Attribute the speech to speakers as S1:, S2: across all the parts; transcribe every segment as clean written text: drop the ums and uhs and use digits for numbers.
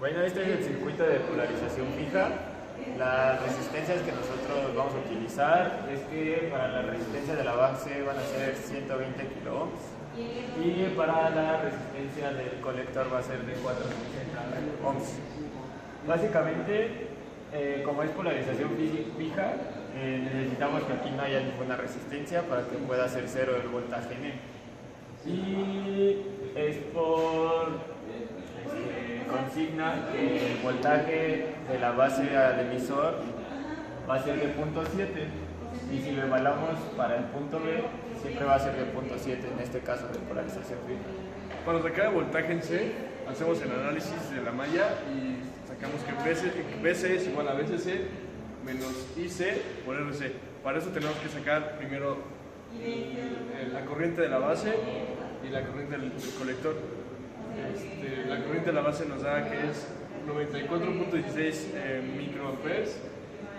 S1: Bueno, este es el circuito de polarización fija. Las resistencias que nosotros vamos a utilizar es que para la resistencia de la base van a ser 120 kilo ohms y para la resistencia del colector va a ser de 460 ohms. Básicamente, como es polarización fija, necesitamos que aquí no haya ninguna resistencia para que pueda ser cero el voltaje en él. Y es por consigna que el voltaje de la base al emisor va a ser de 0.7 y si lo evaluamos para el punto B siempre va a ser de 0.7 en este caso de polarización fija.
S2: Para sacar el voltaje en C hacemos el análisis de la malla y sacamos que BC es igual a BCC menos IC por RC. Para eso tenemos que sacar primero la corriente de la base y la corriente del colector. La corriente de la base nos da que es 94.16 microamperes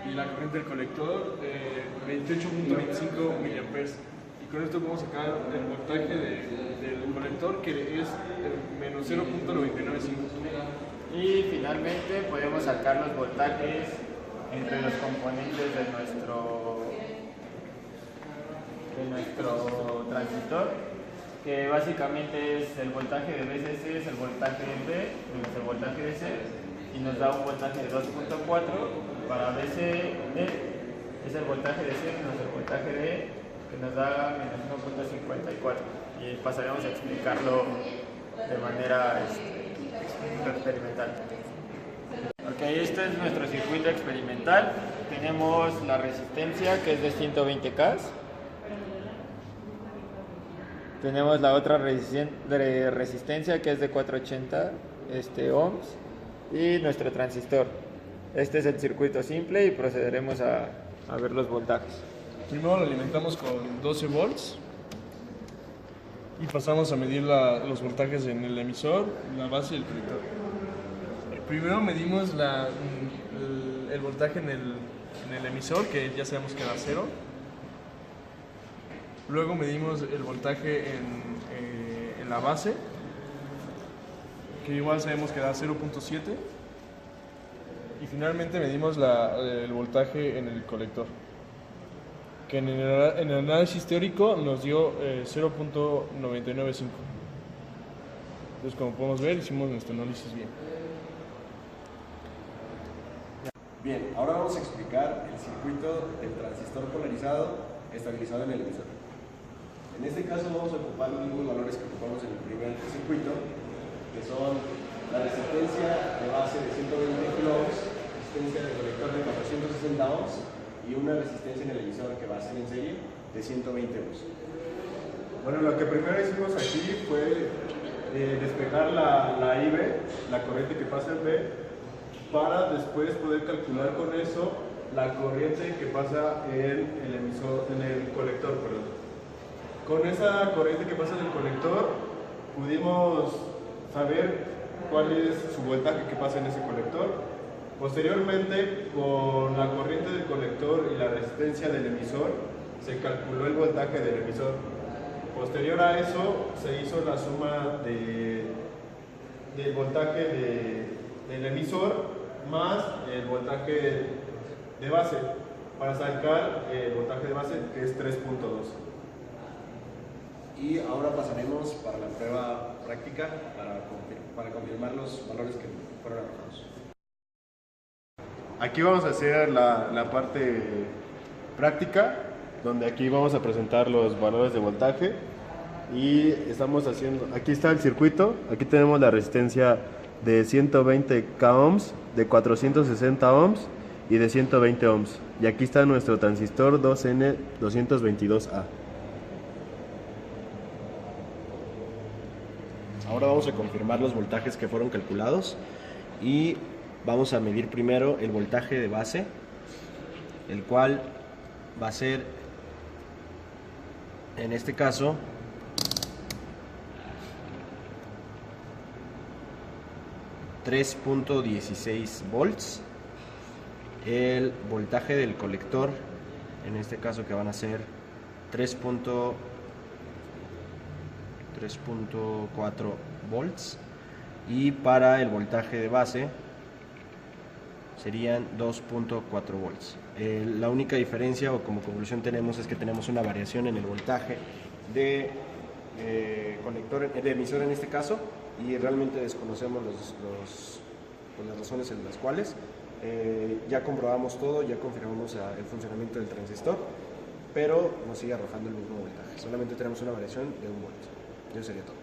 S2: y la corriente del colector 28.25 miliamperes. Y con esto podemos sacar el voltaje del colector, que es menos 0.995.
S1: Y finalmente podemos sacar los voltajes entre los componentes de nuestro transistor, que básicamente es el voltaje de BCC, es el voltaje de B menos el voltaje de C, y nos da un voltaje de 2.4. Para BCD es el voltaje de C menos el voltaje de E, que nos da menos 1.54. Y pasaremos a explicarlo de manera experimental. Ok, este es nuestro circuito experimental. Tenemos la resistencia, que es de 120K. Tenemos la otra resistencia, que es de 480 ohms, y nuestro transistor. Este es el circuito simple y procederemos a ver los voltajes.
S2: Primero lo alimentamos con 12 volts y pasamos a medir los voltajes en el emisor, la base y el colector. Primero medimos el voltaje en el emisor, que ya sabemos que da 0. Luego medimos el voltaje en la base, que igual sabemos que da 0.7. Y finalmente medimos el voltaje en el colector, que en el análisis teórico nos dio 0.995. Entonces, como podemos ver, hicimos nuestro análisis bien.
S3: Bien, ahora vamos a explicar el circuito del transistor polarizado estabilizado en el emisor. En este caso vamos a ocupar los mismos valores que ocupamos en el primer circuito, que son la resistencia de base de 120 kilo ohms, resistencia del colector de 460 ohms y una resistencia en el emisor que va a ser en serie de 120 ohms.
S4: Bueno, lo que primero hicimos aquí fue despejar la IB, la corriente que pasa en B, para después poder calcular con eso la corriente que pasa en el colector. Perdón. Con esa corriente que pasa en el colector pudimos saber cuál es su voltaje que pasa en ese colector. Posteriormente, con la corriente del colector y la resistencia del emisor, se calculó el voltaje del emisor. Posterior a eso, se hizo la suma del voltaje del emisor más el voltaje de base, para sacar el voltaje de base, que es 3.2.
S3: Y ahora pasaremos para la prueba práctica para confirmar los valores que fueron arrojados.
S4: Aquí vamos a hacer la parte práctica, donde aquí vamos a presentar los valores de voltaje y estamos haciendo, aquí está el circuito, aquí tenemos la resistencia de 120 k ohms, de 460 ohms y de 120 ohms, y aquí está nuestro transistor 2N222A.
S3: Ahora vamos a confirmar los voltajes que fueron calculados y vamos a medir primero el voltaje de base, el cual va a ser, en este caso, $3.16 volts. El voltaje del colector, en este caso, que van a ser 3.4 volts. y para el voltaje de base serían 2.4 volts. La única diferencia o como conclusión tenemos es que tenemos una variación en el voltaje de conector, de emisor en este caso, y realmente desconocemos las razones en las cuales. Ya comprobamos todo, ya confirmamos el funcionamiento del transistor, pero nos sigue arrojando el mismo voltaje. Solamente tenemos una variación de 1 volt. Eso sería todo.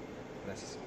S3: Gracias.